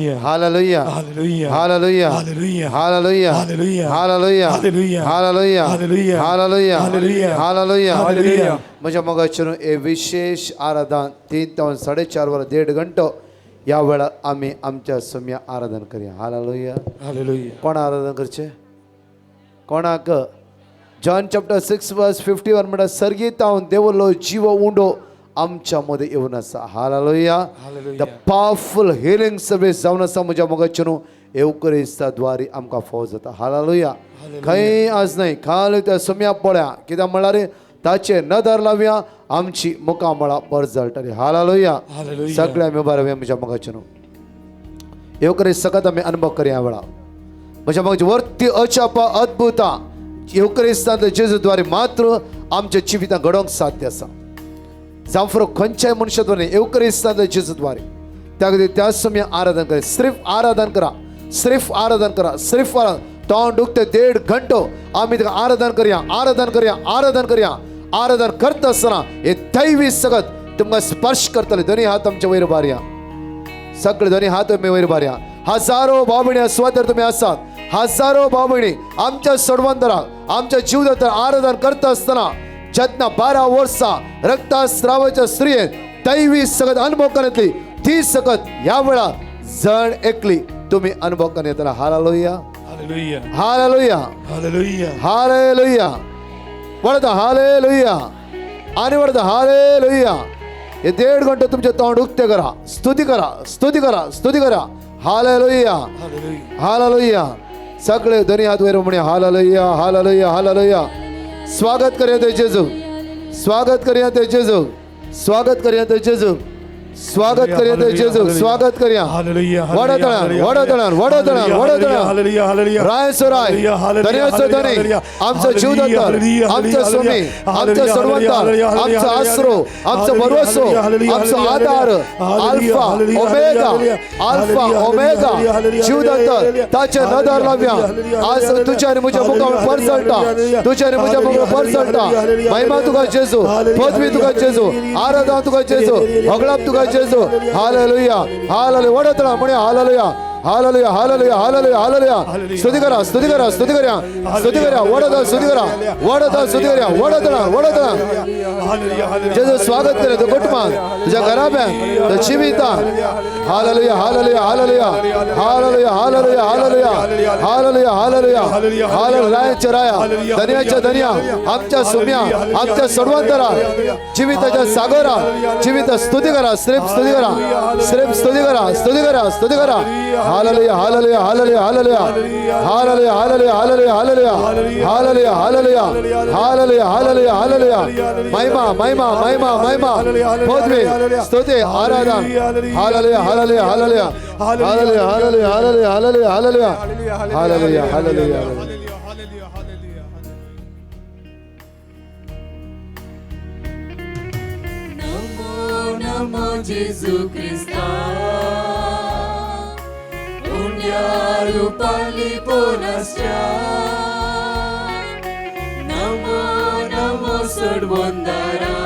Hallelujah. Hallelujah. Hallelujah. Hallelujah. Hallelujah. Hallelujah. Hallelujah. Hallelujah. Hallelujah. Hallelujah. Hallelujah. Hallelujah. Hallelujah. Hallelujah. माझ्या मगाचून हे विशेष आराधन 3 ते 4:30 वर 1.5 घंटा या वेळा आम्ही आमच्या सम्य आराधन करूया. हालेलुया. Hallelujah. कोण आराधन करचे कोणाक जॉन चॅप्टर 6 वर्स 51 म्हणटा सर्गीतावन देवलो जीव उंडो आमच्या मध्ये येऊन असा. Hallelujah. The powerful healing service जावन असा म्हज्या मोगाचें एवकरिस्ताद्वारे आमकां फावो जाता. हालेलुया. खंय आज नाही खाली त्या सम्या पळया कित्याक म्हणल्यार ताचे नदर लावया आमची मुखां मळा बर जळटली. हालेलुया. सगळे आमी उबारया म्हज्या मोगाचें एवकरिस्त सकत आमी अनुभव करया वेळा म्हज्या मोगाची वर्ती अचापा अद्भुता एवकरिस्तांत जेजूद्वारे मात्र आमच्या जिवितांत घडोवंक साध्य आसा. जावं फरक खंयच्याय मनशाद्वारे एवकरिस्तांत जेजूद्वारे त्या खातीर त्या समय आराधन करा. सिर्फ आराधन करा. सिर्फ आराधन करा. सिर्फ तोंड दुखते 1.5 घंटो आमी तिका आराधन करया. आराधन करया. आराधन करया. आराधन करता आसतना हे दैवी सगत तुमकां स्पर्श करतले. दोनी हात आमच्या वयर बारया. सगळे दोनी हात आमी वयर बारया. हजारो भाव भयणी स्वातर तुमी आसात. हजारो भाव भयणी आमच्या सडवंतराक आमच्या जीवदाता आराधन करता आसतना जेन्ना 12 वर्सां रक्तस्रावाच्या स्त्रियेन दैवी सगत अनुभव करतली ती सगत ह्या वेळा जण एकली तुम्ही अनुभव करन येतला. Hallelujah. Hallelujah. Hallelujah. Hallelujah. Hallelujah. वळता हालेलुया. आणि वळता हालेलुया. हे 1.5 घंटे तुमचे तोंड उक्ते करा. स्तुती करा. स्तुती करा. स्तुती करा. हालेलुया. Hallelujah. हालेलुया. सगळे दोन्ही हात वयर म्हणया. हालेलुया. हालेलुया. हालेलुया. स्वागत करूया ते जेजू. स्वागत करूया ते जेजू. स्वागत करूया ते जेजू. स्वागत करूया ते जेजू. स्वागत करूया. Hallelujah. वडतळान वडतळान वडतळान वडतळान Hallelujah. Hallelujah. रायसोराय धन्यवाद धनी आमचं जीवदाता आमचं स्वामी आमचं सर्वंता आमचं आसरो आमचं भरवसो आमचं आधार अल्फा ओमेगा अल्फा ओमेगा जीवदाता ताचे नदर लावया. आज तुझ्या आणि म्हज्या मुखार परसळटा. तुझ्या आणि म्हज्या मुखार परसळटा. महिमा तुका जेजू. पदवी तुका जेजू. आराधना तुका जेजू. हगलाप तुका जेजू. हालेलुया. हालेलुया. वडतळा म्हणया. Hallelujah. Hallelujah. Hallelujah. Hallelujah. Hallelujah. स्तुती करा. स्तुती करा. स्तुती करा. स्तुती करा. वडता स्तुती करा. वडता स्तुती करा. वडतळा वडतळा जेजू स्वागत करे तो कुटुंबात तुझ्या घराब्यात तो जिवितांत. Hallelujah. Hallelujah. Hallelujah. Hallelujah. Hallelujah. Hallelujah. Hallelujah. Hallelujah. Hallelujah. रायाच्या राया धन्याच्या धन्या आमच्या सोम्या आमच्या सडवंतरा जिविताच्या सागरा जिवित स्तुती करा. सिर्फ स्तुती करा. सिर्फ स्तुती करा. स्तुती करा. स्तुती करा. Hallelujah. Hallelujah. Hallelujah. Hallelujah. Hallelujah. Hallelujah. Hallelujah. Hallelujah. Hallelujah. Hallelujah. Hallelujah. Hallelujah. Hallelujah. महिमा महिमा महिमा महिमा पदवी स्तुती आराधना. Hallelujah. Hallelujah. Hallelujah. Hallelujah. Hallelujah. Hallelujah. Hallelujah. Hallelujah. Hallelujah. Hallelujah. नमो जेजू ख्रिस्ता पुण्यारूपाली पोनस्या. नमो नमो सडवंदारा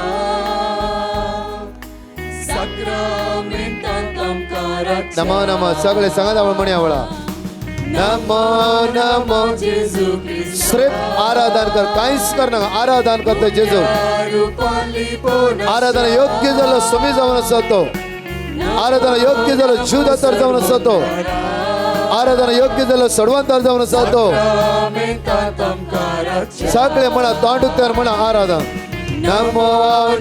साक्रामेंटांत आमकां रक्षा. नमो नमो सगळे सांगात आपण म्हणया वळा. नमो नमो जेजू ख्रिस्ता सिर्फ आराधन कर. काहीच कर नका. आराधन करता जेजू. रूपाली पोनस्या. आराधना योग्य झालं समी जाऊन असतो तो. आराधना योग्य झालं जीवदातर जाऊन असतो तो. आराधना योग्य झालं सडवंतर जाऊन असतो तो. साक्रामेंटांत आमकां रक्षा. सगळे म्हणा तोंड उक्त्यार म्हणा आराधन. नमो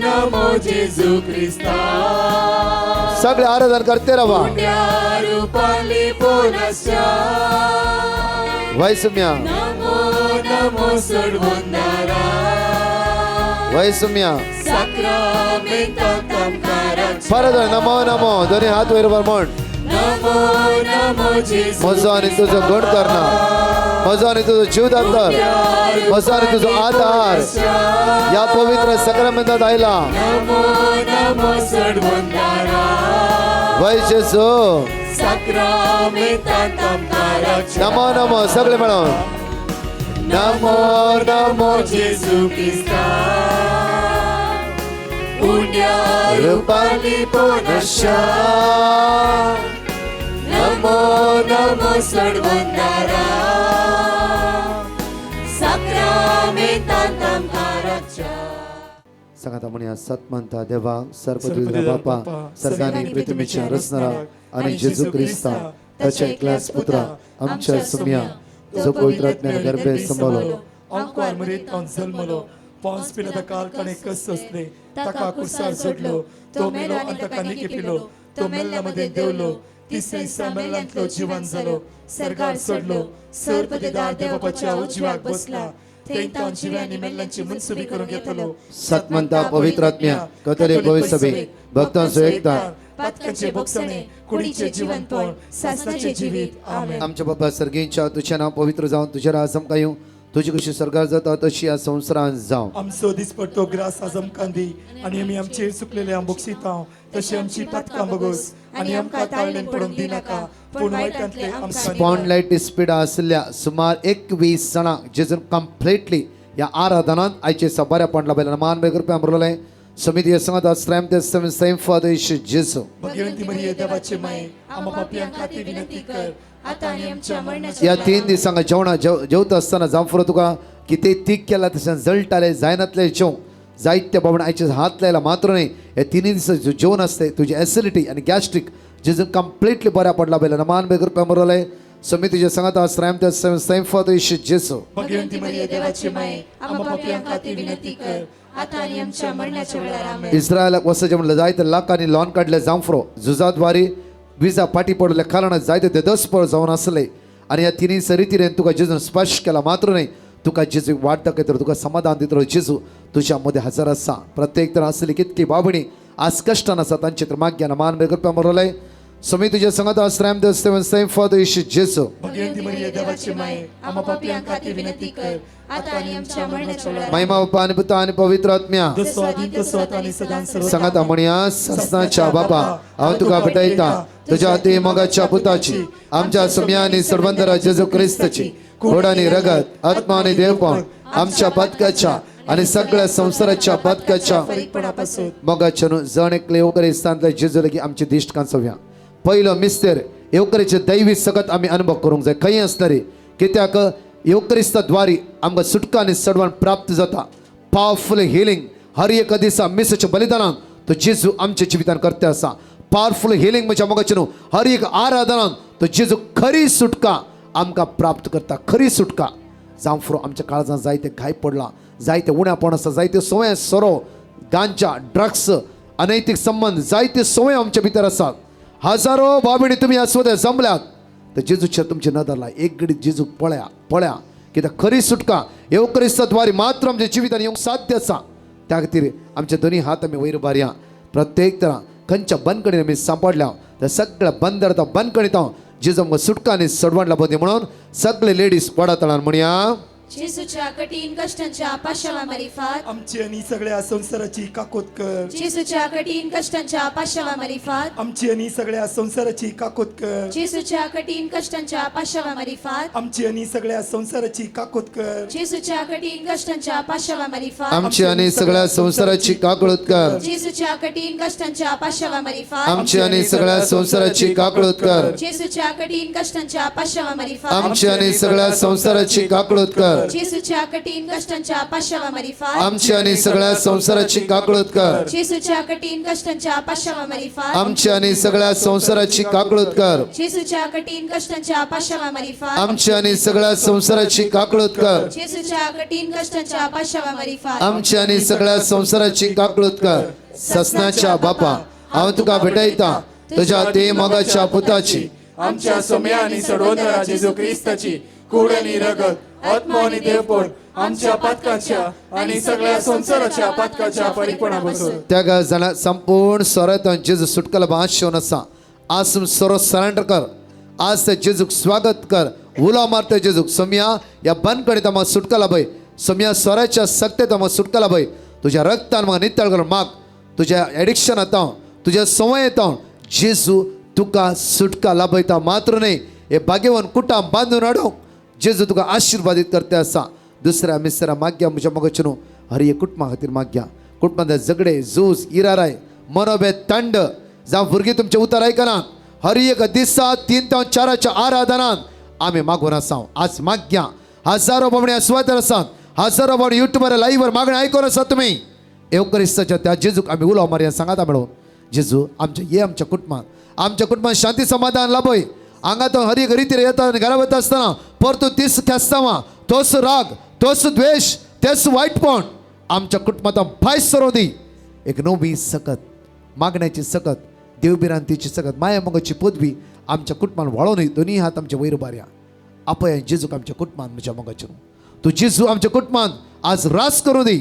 नमो जेजू ख्रिस्ता सगळे आराधन करते राहा. रूपाली पोनस्या. वैसम्या नमो नमो सडवंदारा वैसम्या साक्रामेंटांत आमकां रक्षा. परत नमो नमो दोन्ही हात वयर बर म्हण. नमो नमो जेजू म्हजो आणि तुझो गुण करना. म्हजो आणि तुझो जीवदातर म्हजो आणि तुझो आधार या पवित्र सक्रमेंतात आयला. नमो नमो सडवंदारा वै जेजू साक्रामेंटांत आमकां रक्षा. नमो नमो सगळे म्हणून. नमो नमो जेजू ख्रिस्ता पुण्या रूपाली पोनस्या. नमो नमो सोडवंदारा साक्रामेंतांत आमकां रक्षा सांगात म्हणया सतमंता देवा सर्वपृथ्वीचा बापा सर्गांनी पृथ्वीच्या रचणारा आणि जेजू ख्रिस्ता त्याच्या एकल्याच पुत्रा आमच्या सुम्या जो पवित्र आत्म्याने गर्भे संभाळलो अंकुर मरीत जन्मलो पावस पिलादा काल कणे कस असले ताका कुसार सोडलो तो मेलो आणि ताका निकी पिलो तो मेल्ल्यामध्ये देवलो तिसऱ्या दिसा मेल्ल्यांतलो जिवंत जालो सरगार सोडलो सर्पदेदार देवबापाच्या उजव्याक बसला तेंता जिव्यांनी मेल्ल्यांची मनसुबी करून घेतलो सतमंता पवित्र आत्म्या कथोलिक पवित्र सभे भक्तांचो एकता पातकांचे बोगसणे कुडीचे जिवंतपण सासनाचे जीवित आमेन आमच्या बाबा सर्गींच्या तुझे नाव पवित्र जाऊन तुझ्या राज कायूं तुझी कशी सरकार जाता तशी या संवसारांत जावं आमचो दिसपट्टो ग्रास आजम कांदी आणि आमी आमचेर सुकलेले आंबोक्षिता तशी आमची पातकां बगोस आणि आमकां ताळणेन पडूंक दिनाका पूण वायटांतले आमकां स्पॉन्डलायटीस पिडा आसल्या सुमार 21 जाणांक जेजून कंप्लीटली या आराधनांत आयचे बऱ्या पडला बेला मान बे करपे आमरोले समिती सांगत आश्रम ते सेम फादर इशू जेसू भगवंती मरिये देवाचे माये आम्हा पापियांक खातीर विनंती कर आता आनी आमच्या मरणाच्या या 3 दिसांक जेवणा जेवता आसतना जावं तुका की ते तीक केला तशें जळटाले जायनातले जेव जायत्या बाबण आयचे हात लायला मात्र न्ही हे 3 दीस जेवण आसते तुजी एसिडिटी आनी गॅस्ट्रीक जेजून कंप्लीटली बऱ्या पडला बेला मान बे करपे आमरोले समितीचे सांगत आश्रम ते सेम फादर इशू जेसू भगवंती मरिये देवाचे माये आम्हा पापियांक खातीर विनंती कर आता आनी आमच्या मरणाच्या वेळार आमेन इस्रायलाक वचचे म्हणलं जायते लाखांनी लॉन काढले जांफ्रो झुजाद्वारी विजा पाटी पडले कारण जायते ते दसपळ जावन आसले आणि ह्या तिनी रितीन तुका जेजून स्पर्श केला मात्र नाही तुका जेजू वाडटा तर तुका समाधान दितलो जेजू तुझ्या मध्ये हजर आसा प्रत्येक तर असली कितकी बाबणी आज कष्टान आसा तांचे तर माग्यान मान बे करपा मरले समी तुझे सांगत आश्रम दे सेम फादर इशू जेसू भगवंती मरिये देवाचे माये आम्हा पापियांक खातीर विनंती कर आता आनी आमच्या मरणाच्या वेळार महिमा बापा आणि पिता आणि पवित्र आत्म्या जसो आदीं तसो आता आनी सदां सर्व सांगत म्हणया ससनाच्या बापा हांव तुका भेटयता तुझ्या ते मगाच्या पुताची आमच्या सुम्यांनी सर्वंदरा जेजू ख्रिस्ताची घोडानी रगत आत्मा आणि देवपण आमच्या पदकाच्या आणि सगळ्या संसाराच्या पदकाच्या फरीकपणापासून मगाच्या जण एकले येवकरिस्तांतले जेजू लगी आमचे दिश्ट कांसोव्या पहिलो मिस्तेर येवकरीचे दैवी सगत आम्ही अनुभव करूंक जाय खंय आसतरी कित्याक येवकरिस्ताद्वारी आमकां सुटका आनी सडवण प्राप्त जाता पावरफुल हिलिंग हर एक दिसा मिसाच्या बलिदानान तो जेजू आमच्या जिवितान करते आसा पावरफुल हिलिंग म्हणजे मगाचे न्हू हर एक आराधनान तो जेजू खरी सुटका आमकां प्राप्त करता खरी सुटका जावं फुरो आमच्या काळजांत जायते घाय पडला जायते उण्यापण आसा जायते सवय सोरो गांजा ड्रग्स अनैतीक संबंध जायते सवय आमच्या भितर आसात हजारो बाबिणी तुम्ही आसवदे जमल्यात तर जेजूच्या तुमचे नदरला एक घडी जेजू पळया कित्याक खरी सुटका येवकरिस्ताद्वारी मात्र आमच्या जिवितान येवंक साध्य आसा त्या खातीर आमचे दोन्ही हात आमी वयर बारया प्रत्येक तरां खंयच्या बंदकणीन आमी सांपडल्या त्या सगळ्या बंदर बंदकणीत जेजू आमकां सुटका आनी सडवण लाभोदी म्हणून सगळे लेडीज पडा तळान म्हणया जेजूच्या कठीण कष्टांच्या पाशवा मरिफात आमची आणि सगळ्या संसाराची काकोत कर जेजूच्या कठीण कष्टांच्या पाशवा मरिफात आमची आणि सगळ्या संसाराची काकोत कर जेजूच्या कठीण कष्टांच्या पाशवा मरिफात आमची आणि सगळ्या संसाराची काकोत कर जेजूच्या कठीण कष्टांच्या पाशवा मरिफात आमची आणि सगळ्या संसाराची काकळूत कर जेजूच्या कठीण कष्टांच्या पाशवा मरिफात आमची आणि सगळ्या संसाराची काकळूत कर जेजूच्या कठीण कष्टांच्या पाशवा मरिफात आमची आणि सगळ्या संसाराची काकळूत कर जेजूच्या कठीण कष्टांच्या पाशवा मरिफात आमची आणि सगळ्या संसाराची काकळूत कर जेजूच्या कठीण कष्टांच्या पाशवा मरिफात आमची आणि सगळ्या संसाराची काकळूत कर जेजूच्या कठीण कष्टांच्या पाशवा मरिफात आमची आणि सगळ्या संसाराची काकळूत कर जेजूच्या कठीण कष्टांच्या पाशवा मरिफात आमची आणि सगळ्या संसाराची काकळूत कर ससनाच्या बापा हांव तुका भेटयता तुझ्या ते मगाच्या पुताची आमच्या सोम्या आणि सडवंदरा जेजू ख्रिस्ताची कूड आणि रगत आत्मा आणि देवपण आमच्या पातकाच्या आणि सगळ्या संसाराच्या पातकाच्या परिपणापासून त्या जाणा संपूर्ण सोऱ्यात जेजू सुटकाला भास शिवन आसा आज सोरो सरेंडर कर आज त्या जेजूक स्वागत कर उलो मारता जेजूक सोम्या या बंदकणीत म्हाका सुटका लाभय सोम्या सोऱ्याच्या सक्तेत म्हाका सुटका लाभय तुझ्या रक्तान म्हाका नितळ कर माग तुझ्या एडिक्शनांत तुझ्या संवयेंत जेजू तुका सुटका लाभयता मात्र न्ही हे बागेवन कुटां बांदून हाडूंक जेजू तुका आशीर्वादीत करते आसा दुसऱ्या मिसरा माग्या म्हज्या मगचे न्हू हर एक कुटुंबा खातीर माग्या कुटुंबांत झगडे झूज इराराय मनोभेद थंड जावं भुरगीं तुमचे उतर आयकनात हर एक दिसा 3 ते 4 आराधनात आम्ही मागून असाव. आज माग्या हजारो बाबणे स्वातर असात, हजारो बाबणे युट्यूबर लाईव्हवर मागणे ऐकून असात तुम्ही. एवकरिस्ताच्या त्या जेजूक आम्ही उलो मारिया सांगाता मिळून जेजू आमच्या ये आमच्या कुटुंबात शांती समाधान लाभय. अंगातून हरी रीतीने येतात घरावत असताना परतू तीस खेस्तावा तोच राग तोच द्वेष तेच वाईटपण आमच्या कुटुंबात भाय सरोदी. एक नवी सकत मागण्याची सकत देवबिरांतीची सकत माया मगाची पदवी आमच्या कुटुंबात वाळवून दोन्ही हात आमच्या वैर बाऱ्या अपय जेजूक आमच्या कुटुंबात म्हज्या मगाचे तू जेजू आमच्या कुटुंबात आज रास करू दे.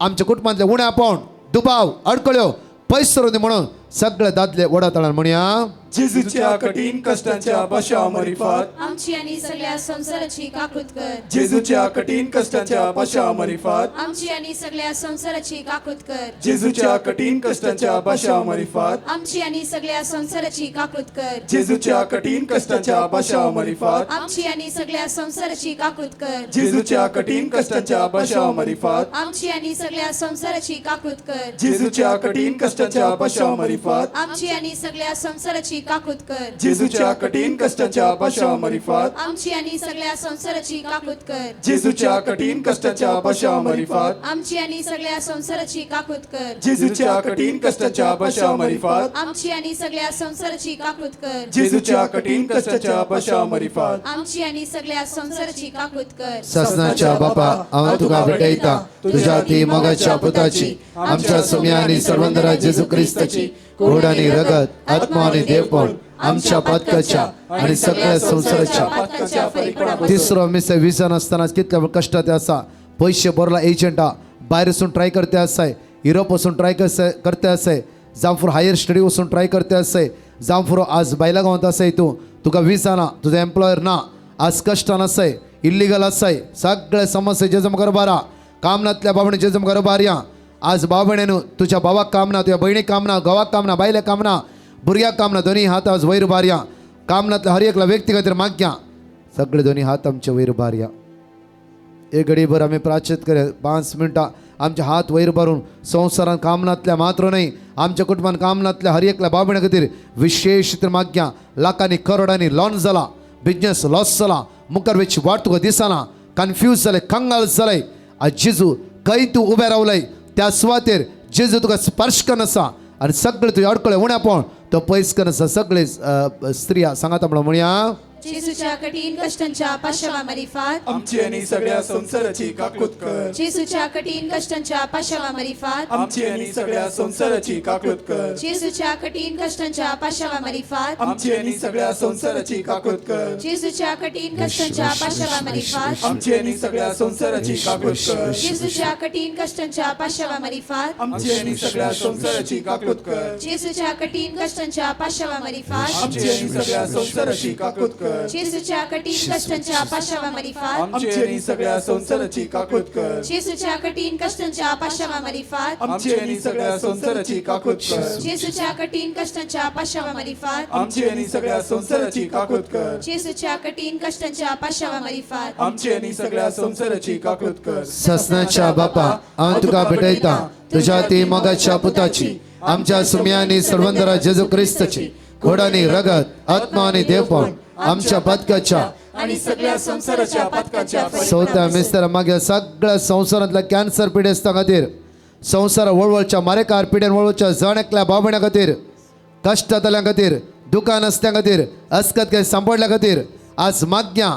आमच्या कुटुंबातले उणे आपण दुबाव अडकळ्यो पैस करू दे म्हणून सगळे दादले वडा तळान म्हणया जेजूच्या कठीण कष्टांच्या बशा मरिफात आमची आणि सगळ्या संसाराची काकूत कर. जेजूच्या कठीण कष्टांच्या बशा मरिफात आमची आणि सगळ्या संसाराची काकूत कर. जेजूच्या कठीण कष्टांच्या बशा मरिफात आमची आणि सगळ्या संसाराची काकूत कर. जेजूच्या कठीण कष्टांच्या बशा मरिफात आमची आणि सगळ्या संसाराची काकूत कर. जेजूच्या कठीण कष्टांच्या बशा मरिफात आमची आणि सगळ्या संसाराची काकूत कर. जेजूच्या कठीण कष्टांच्या बशा मरिफात आमची आणि सगळ्या संसाराची काकूत कर. जेजूच्या कठीण कष्टांच्या बशा मरिफात आमची आणि सगळ्या संसाराची काकूत कर. जेजूच्या कठीण कष्टांच्या बशा मरिफात आमची आणि सगळ्या संसाराची काकूत कर. जेजूच्या कठीण कष्टांच्या बशा मरिफात आमची आणि सगळ्या संसाराची काकूत कर. जेजूच्या कठीण कष्टांच्या बशा मरिफात आमची आणि सगळ्या संसाराची काकूत कर. ससनाच्या बापा आम्हा तुका भेटयता तुझ्या ती मगाच्या पुताची आमच्या सुम्या आणि सर्वंदरा जेजू ख्रिस्ताची कोड आणि रगत आत्मा आणि देवपण आमच्या पातकाच्या आणि सगळ्या संसाराच्या. तिसरो मिसे विजन असताना कितल्या कष्टात असा पैसे भरला एजंटा भायर ट्राय करते असाय युरोप वचून ट्राय करते असाय जावं हायर स्टडी वचून ट्राय करते असाय जावं आज बायला गावात असाय तू तुका विजा ना तुझा एम्प्लॉयर ना आज कष्टान असाय इल्लीगल असाय सगळे समस्या जेजम करबारा कामनातल्या बाबणे जेजम करबार्या आज बाबणेनू तुझ्या भावाक कामना तुझ्या बहिणीक कामना गवाक कामना बायल्या कामना भुरग्याक कामना दोन्ही हात आज वैर बार्या कामनातल्या हर एकला व्यक्ती खातीर माग्या सगळे दोन्ही हात आमचे वैर बार्या. एक घडीभर आम्ही प्राचित करे 5 मिनटां आमचे हात वैर भरून संवसारान कामनातल्या मात्र नाही आमच्या कुटुंबान कामनातल्या हर एकल्या बाबण्या खातीर विशेष तर माग्या. लाखांनी करोडांनी लॉन्च जाला बिझनेस लॉस जाला मुखार वेची वाट तुका दिसना कन्फ्यूज जाले कंगाल जाले आज जेजू खंय तूं उबें रावलय त्या सुवातेर जेजू तुका स्पर्श करनासा आणि सगळे तुझे अडकळे उण्या पण तो पयस करनासा सगळे स्त्रिया सांगाता म्हणया जेजूच्या कठीण कष्टांच्या पाशवा मरिफात आमची आणि सगळ्या संसाराची काकूत कर. जेजूच्या कठीण कष्टांच्या पाशवा मरिफात आमची आणि सगळ्या संसाराची काकूत कर. जेजूच्या कठीण कष्टांच्या पाशवा मरिफात आमची आणि सगळ्या संसाराची काकूत कर. जेजूच्या कठीण कष्टांच्या पाशवा मरिफात आमची आणि सगळ्या संसाराची काकूत कर. जेजूच्या कठीण कष्टांच्या पाशवा मरिफात आमची आणि सगळ्या संसाराची काकूत कर. जेजूच्या कठीण कष्टांच्या पाशवा मरिफात आमची आणि सगळ्या संसाराची काकूत कर. जेजूच्या कठीण कष्टांच्या पाशवा मरिफात आमची आणि सगळ्या संसाराची काकूत कर. जेजूच्या कठीण कष्टांच्या पाशवा मरिफात आमची आणि सगळ्या संसाराची काकूत कर. जेजूच्या कठीण कष्टांच्या पाशवा मरिफात आमची आणि सगळ्या संसाराची काकूत कर. जेजूच्या कठीण कष्टांच्या पाशवा मरिफात आमची आणि सगळ्या संसाराची काकूत कर. ससनाच्या बापा आम्हा तुका भेटयता तुझ्या ती मगाच्या पुताची आमच्या सुम्या आणि सर्वंदरा जेजू ख्रिस्ताची कोड आणि रगत आत्मा आणि देवपण आमच्या पदकाच्या आणि सगळ्या संसाराच्या पदकाच्या चौथ्या मिस्तर मागे सगळ्या संसारातल्या कॅन्सर पिडेस्ता खातीर संसार वळवळच्या मारेकार पिड्यान वळवळच्या जण एकल्या बाबण्या खातीर कष्टातल्या खातीर दुकान असल्या खातीर अस्कत काही सांभाळल्या खातीर आज माग्या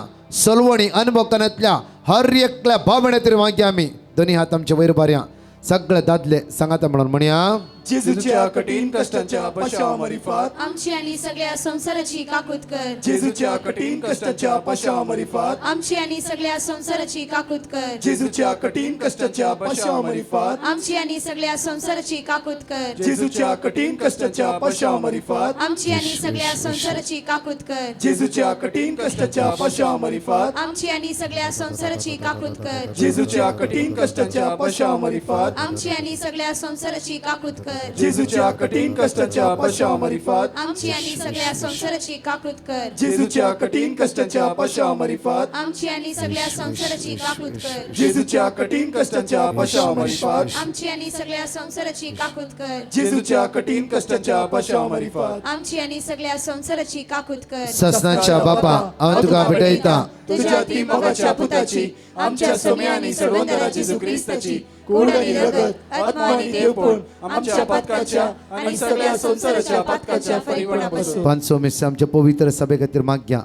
सलवणी अनुभवकानातल्या हर एकल्या बाबण्या तरी माग्या आम्ही दोन्ही हात आमच्या वैर बाऱ्या सगळे दादले सांगाता म्हणून म्हणया जेजूच्या कठीण कष्टांच्या बशा मरिफात आमची आणि सगळ्या संसाराची काकूत कर. जेजूच्या कठीण कष्टांच्या बशा मरिफात आमची आणि सगळ्या संसाराची काकूत कर. जेजूच्या कठीण कष्टांच्या बशा मरिफात आमची आणि सगळ्या संसाराची काकूत कर. जेजूच्या कठीण कष्टांच्या बशा मरिफात आमची आणि सगळ्या संसाराची काकूत कर. जेजूच्या कठीण कष्टांच्या बशा मरिफात आमची आणि सगळ्या संसाराची काकूत कर. जेजूच्या कठीण कष्टांच्या बशा मरिफात आमची आणि सगळ्या संसाराची काकूत कर. कर जेजूच्या कठीण कष्टाच्या पश्चामारिफात आमची आणि सगळ्या संसाराची काकृत कर जेजूच्या कठीण कष्टाच्या पश्चामारिफात आमची आणि सगळ्या संसाराची काकृत कर जेजूच्या कठीण कष्टाच्या पश्चामारिफात आमची आणि सगळ्या संसाराची काकृत कर जेजूच्या कठीण कष्टाच्या पश्चामारिफात आमची आणि सगळ्या संसाराची काकृत कर ससनाच्या बापा हांव तुका भेटयता तुझ्या ती मोगाच्या पुताची आमच्या सोम्या आणि सर्वंतरा जेजू ख्रिस्ताची कूड आणि रगत आत्मा आणि देवपण आमच्या पातकाच्या आणि सगळ्या संसाराच्या पातकाच्या परिपणापासून पांचसो मिस्से आमच्या पवित्र सभे खातीर मागया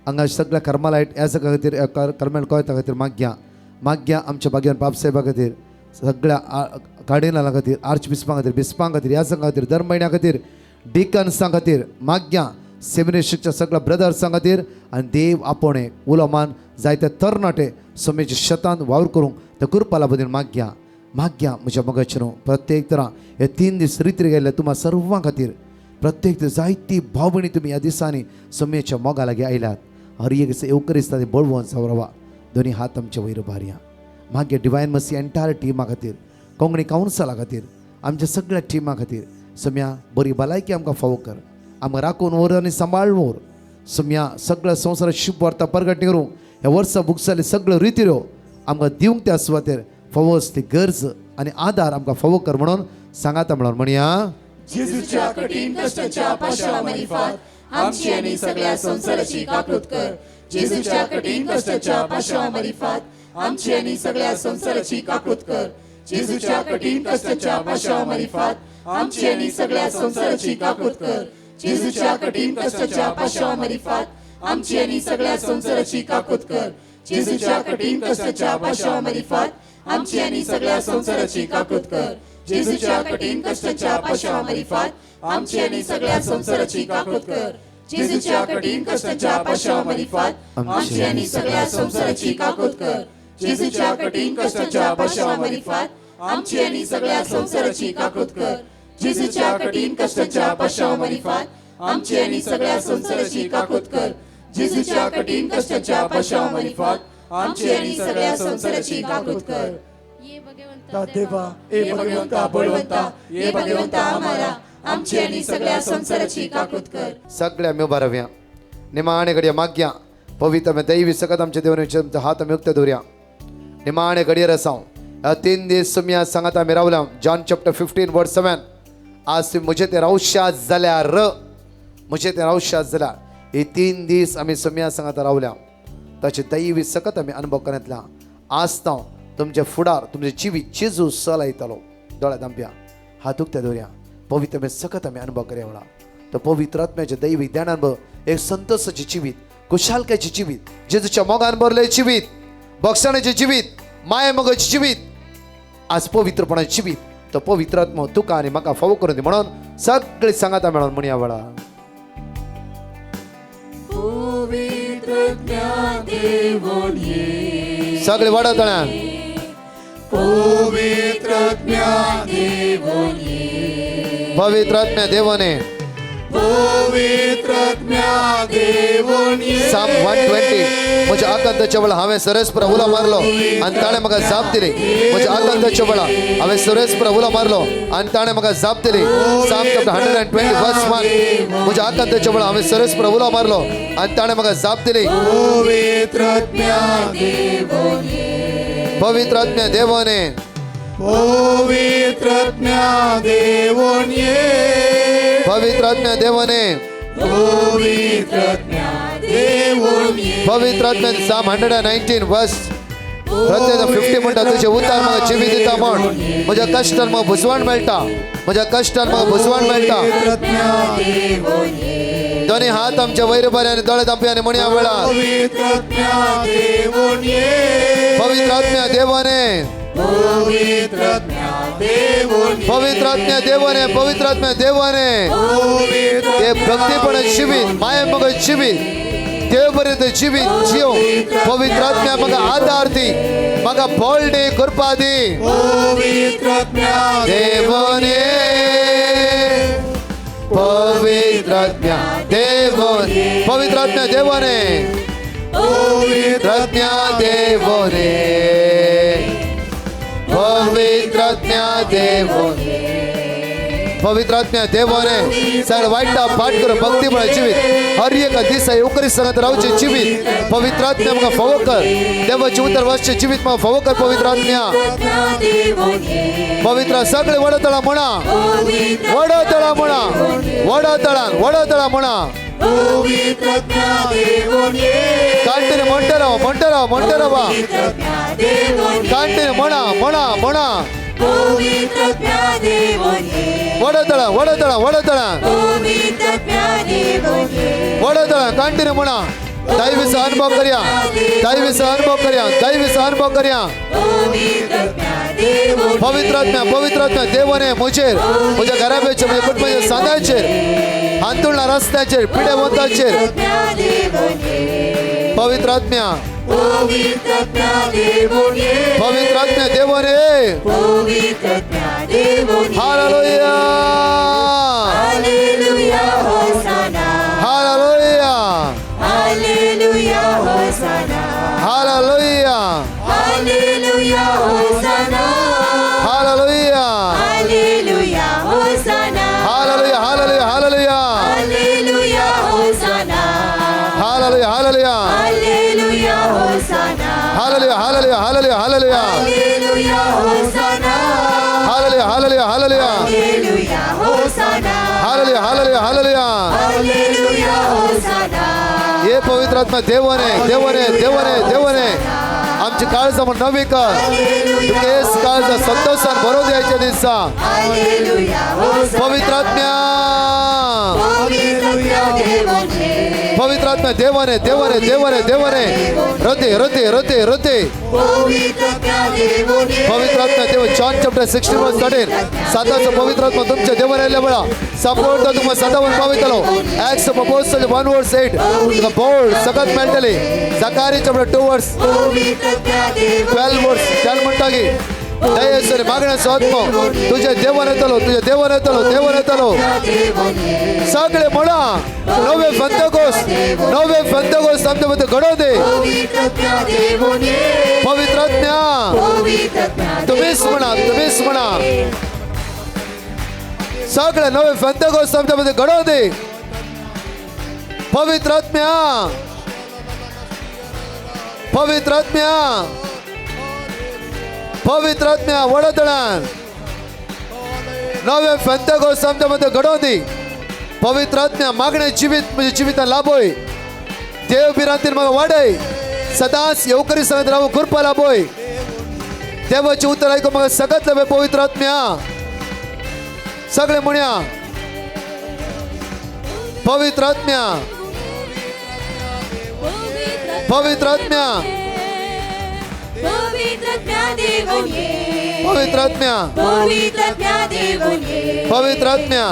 हांगा सगळ्या कर्मालायट ह्या सगळ्या खातीर कर्मेल कोयता खातीर मागया आमच्या बागेन बापसाहेबा खातीर सगळ्या कार्डिनला खातीर आर्च बिस्पां खातीर बिस्पां खातीर ह्या संघा खातीर दर म्हयन्या खातीर डिकन्सां खातीर मागया सेमिनेस्टच्या सगळ्या ब्रदर्सां खातीर आनी देव आपोणे उलोमान जायते तरणाटे समेच्या शेतांत वावर करूंक त्या कुरपाला बद्दल मागया म्हज्या मोगाचेर प्रत्येक तरां हे 3 दीस रितीर गेले तुम्हा सर्वां खातीर प्रत्येक जायती भाव भयणी तुमी ह्या दिसांनी समेच्या मोगा लागीं आयल्यात हर एक येवकरिस्ता ते बळवून सावरवा दोनी हात आमचे वयर उबारया मागे डिवायन मसी एंटायर टिमा खातीर कोंकणी कावन्सिला खातीर आमच्या सगळ्या टिमा खातीर सम्या बरी भलायकी आमकां फावो कर आमकां राखून व्हर आनी सांबाळून व्हर सम्या सगळ्या संवसारात शुभ वार्ता परगट करूं ह्या वर्सा बुक्साले सगळ्यो रितीरो आमकां दिवंक त्या सुवातेर फावो ती गरज आनी आदार आमकां फावो कर म्हणून सांगाता म्हणून म्हणया जेजूच्या कठीण कष्टाच्या पश्चामारिफात आमची आणि सगळ्या संसाराची काकृत कर जेजूच्या कठीण कष्टाच्या पश्चामारिफात आमची आणि सगळ्या संसाराची काकृत कर जेजूच्या कठीण कष्टाच्या पश्चामारिफात आमची आणि सगळ्या संसाराची काकृत कर जेजूच्या कठीण कष्टाच्या पश्चामारिफात आमची आणि सगळ्या संसाराची काकृत कर जेजूच्या कठीण कष्टाच्या पश्चामारिफात आमची आणि सगळ्या संसाराची काकृत कर जेजूच्या कठीण कष्टाच्या पश्चामारिफात आमची आणि सगळ्या संसाराची काकृत कर जेजूच्या कठीण कष्टाच्या पश्चामारिफात आमची आणि सगळ्या संसाराची काकृत कर जेजूच्या कठीण कष्टाच्या पश्चामारिफात आमची आणि सगळ्या संसाराची काकृत कर जेजूच्या कठीण कष्टाच्या पश्चामारिफात आमची आणि सगळ्या संसाराची काकृत कर जेजूच्या कठीण कष्टाच्या पश्चामारिफात आमची आणि सगळ्या संसाराची काकृत कर देवा ए भगवंता बळवंता ए भगवंता आम्हाला आमची आणि सगळ्या संसाराची काकृत कर सगळ्या आमी उबारव्या निमाणे घडये मागया पवित्र आमी दैवी सकत आमच्या देवाचे हात आमी उक्ते दवरया निमाणे घडये आसांव 3 दीस तुमी सांगात आमी रावल्या जॉन चॅप्टर 15 वर्स 7 आज तुम्ही म्हजे ते रावशात जाल्यार हे 3 दीस आमी सम्या सांगात रावल्या ताचे दैवी सकत आमी अनुभव करतला आसता तुमचे फुडार तुमचे जिवीत जेजू चलयतलो दोळ्यांत आमच्या हात उक्ते दवरया पवित्र आमी सकत आमी अनुभव करया वळा तो पवित्र आत्म्याचे दैवी ज्ञानान एक संतोषाचे जिवीत खुशालकाचे जिवीत जेजूच्या मोगान भरले जिवीत बक्षणाचे जिवीत माये मोगाचे जिवीत आज पवित्रपणाचे जिवीत तो पवित्र आत्मा तुका आनी म्हाका फावो करून दी म्हणून सगळे सांगाता मेळोन म्हणया वळा सगळे वाडतल्यान पवित्र आत्म्या देवाने साम 120 म्हज्या आकांताच्या वेळा हांवें सरस्पर उलो मारलो आनी ताणें म्हाका जाप दिली म्हज्या आकांताच्या वेळा हांवें सरस्पर उलो मारलो आनी ताणें म्हाका जाप दिली साम 120 वर्स 1 म्हज्या आकांताच्या वेळा हांवें सरस्पर उलो मारलो आनी ताणें म्हाका जाप दिली पवित्र आत्म्या देवाने पवित्र आत्म्या देवाने पवित्र आत्म्या साम 119 वर्स प्रत्येक 50 म्हणटा तुझे उतार म्हाका जिवीत दिता म्हण म्हज्या कश्टान म्हाका भुजवण मेळटा म्हज्या कश्टान म्हाका भुजवण मेळटा दोनी हात आमच्या वयर बरे आनी दोळे दांपया आनी म्हणया वेळा पवित्र आत्म्या देवाने पवित्र आत्म्या देवाने पवित्र आत्म्या देवाने ते भक्तीपणाचे जिवीत माये मोगाचे जिवीत देव बरे ते जिवीत जियो पवित्र आत्म्या म्हाका आदार दी म्हाका बळ दी कृपा दी देवाने पवित्र आत्म्या देवाने पवित्र आत्म्या देवाने पवित्र आत्म्या देवाने पवित्र आत्म्या देवाने पवित्र आत्म्या देवाने सगळं वाईटा पाठ करून भक्तीमुळे जीवित हर एक दिसा येवकरी संगत राहूचे जीवित पवित्र आत्म्या मग फवो कर देवाची उतर वर्ष जीवित मग फवो कर पवित्र आत्म्या पवित्र सगळे वडतळा म्हणा वडतळा म्हणा वडतळा म्हणा कांटीने म्हणते राहा कांटीने म्हणा वडतळा कांटीने म्हणा दैवीचा अनुभव कर्या पवित्र आत्म्या देवाने मुझेर मुझ्या घराबेचेर मुझ्या कुटुंबाचेर सांगाचेर हांतुळना रस्त्याचेर पिढे वंताचेर पवित्र आत्म्या देवाने hallelujah hallelujah Hallelujah, Hosanna. Hallelujah Hallelujah, Hosanna. Hallelujah Hallelujah, Hosanna. Hallelujah hallelujah Hallelujah, Hosanna. Hallelujah hallelujah Hallelujah, Hosanna. Hallelujah hallelujah hallelujah hallelujah Hallelujah, Hosanna. Hallelujah hallelujah hallelujah Hallelujah, Hosanna. Hallelujah hallelujah hallelujah Hallelujah, Hosanna. ये पवित्र आत्मा देवाने आमची काळजा म्हणून नवी कर केस काळजा संतोषान भरो द्यायच्या दिवसा Hallelujah, Hosanna. पवित्र आत्म्या पवित्र आत्मा देवाने रते पवित्र आत्मा देव जॉन चॅप्टर 16 वर्स 13 साताचं पवित्र आत्मा तुमच्या देवाने आल्या बळा संपूर्ण तुम्हाला सदावन पावितलो ऍक्ट्स ऑफ अपोस्टल्स 1 वर्स 8 द बोल्ड सगळ्यात मेंटली जकारी चॅप्टर 2 वर्स 12 वर्स त्याला म्हणता की दयेसरी मागण्याचा आत्मा तुझ्या देवाने येतलो सगळे म्हणा नवे फंतगोस आमच्या मध्ये घडव दे पवित्र आत्म्या तुम्हीच म्हणा सगळे नवे फंतगोस आमच्या मध्ये घडव दे पवित्र आत्म्या वडतळान नवे फंतगोस आमच्या मध्ये घडव दे पवित्र आत्म्या मागणे जीवित म्हणजे जीवित लाभोय देव बिरांतीन मग वाडय सदाच येवकरी संगत राहू कृपा लाभोय देवाची उत्तर ऐकू मग सगळ्यात लवे पवित्र आत्म्या सगळे म्हणया पवित्र आत्म्या पवित्र आत्म्या पवित्र आत्म्या पवित्र आत्म्या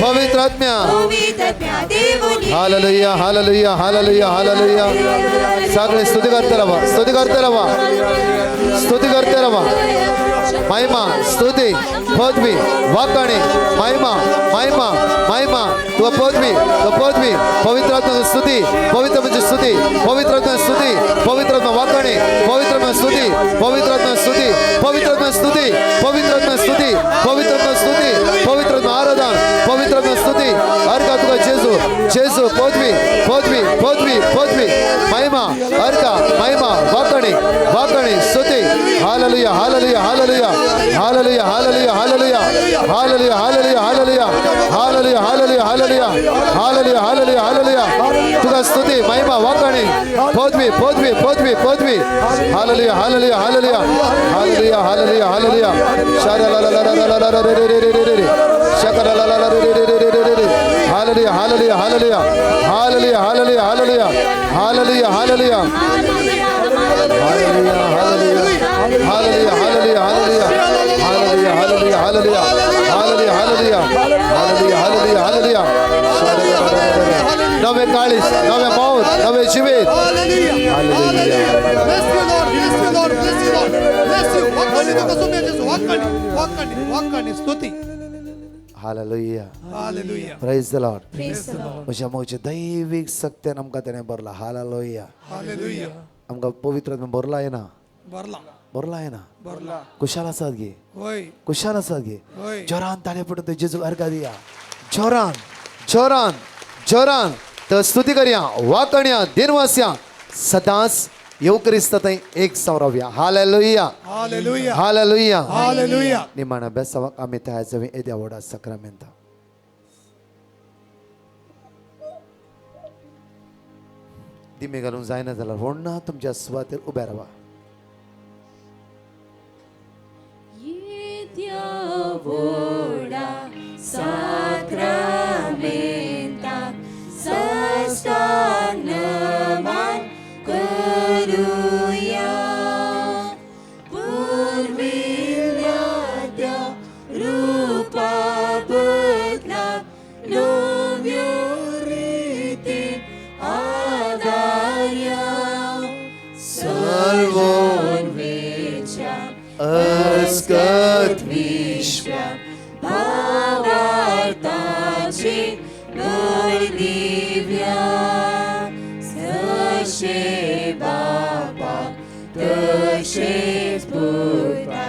पवित्र आत्म्या हालेलुया हालेलुया हालेलुया हालेलुया सगळे स्तुती करते रवा महिमा स्तुती पदवी वाकाणी महिमा तू पदवी पवित्र आत्मा स्तुती पवित्र म्हणजे स्तुती पवित्र आत्मा स्तुती पवित्र आत्मा वाकाणी पवित्र आत्मा स्तुती पवित्र आत्मा स्तुती पवित्र आत्मा स्तुती पवित्र आत्मा स्तुती पवित्र आत्मा स्तुती पवित्र आत्मा आराधना पवित्र आत्मा स्तुती अर्का तुका जेजू पदवी महिमा अर्का महिमा वाकाणी स्तुती hallelujah hallelujah hallelujah hallelujah hallelujah hallelujah hallelujah hallelujah hallelujah hallelujah hallelujah hallelujah hallelujah hallelujah तुका स्तुती महिमा वाकाणी पदवी hallelujah hallelujah hallelujah hallelujah hallelujah hallelujah hallelujah hallelujah hallelujah hallelujah hallelujah hallelujah hallelujah hallelujah hallelujah hallelujah नवे काळीस नवे मौत नवे जीवित hallelujah Hallelujah. Praise the Lord Praise the Lord. म्हज्या मोगचे दैवीक सत्यान आमकां तेणें भरला हालेलुया Hallelujah. आमकां पवित्र आत्मा भरला येना भरला बरोला आहे ना भरला कुशाल आसात गे होय कुशाल आसात गे होय जोरान ताळे पडून जेजू अर्घा दिया जोरान जोरान जोरान तर स्तुती करया वाकण्या दिनवास्या सदांच येऊ क्रिस्त थंय एक सौरव्या हालेलुया हालेलुया हालेलुया हालेलुया निमाण अभ्यासाक आमी थंय येद्या व्हडा सक्रामेंत दिमे घालूंक जायना जाल्यार व्हडना तुमच्या सुवातेर उबे रावा अस्कत विश्व भावार्थाची दिव्या जशे बापा तशेच पुता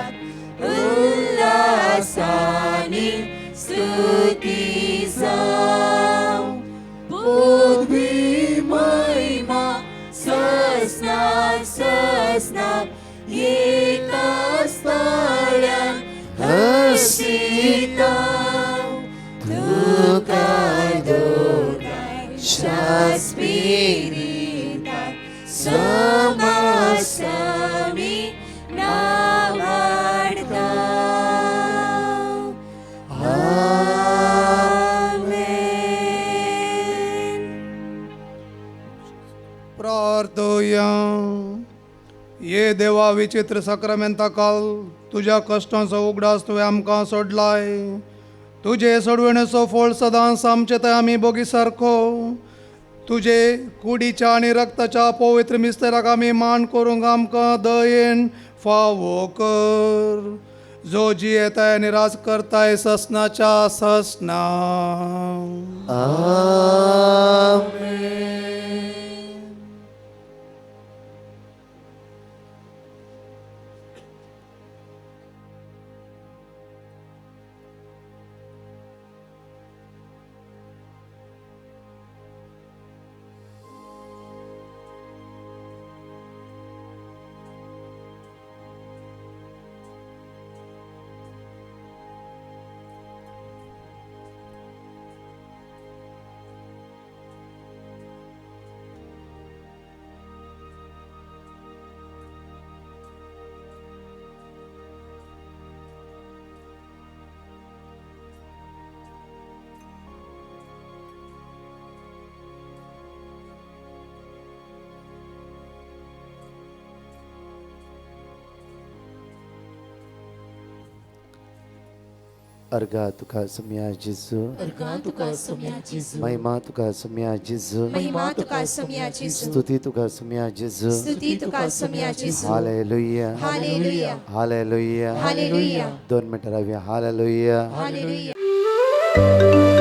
उल्हासानी स्तुती जाऊ पदवी महिमा ससनाक ससनाक एका स्थळ्यान हसिता तुका दोगाय शास्पिरिता समासमी नावाडता आमेन. प्रार्थोया ये देवा विचित्र सक्रामेंता काल तुझ्या कष्टांचो उगडास तुवें आमकां सोडलाय तुझे सोडवणेचो फळ सदांच आमचे थंय आमी बोगी सारको तुझे कुडीच्या आनी रक्ताच्या पवित्र मिस्तेराक आमी मान करूंक आमकां दयेन फावो कर जो जियेताय आनी राज करताय ससनाच्या ससना अर्घा तुका सुम्या जेजू अर्घा तुका सुम्या जेजू महिमा तुका सुम्या जेजू महिमा तुका सुम्या जेजू स्तुती तुका सुम्या जेजू स्तुती तुका सुम्या जेजू हालेलुया हालेलुया हालेलुया हालेलुया 2 मिनिटं राहूया हालेलुया हालेलुया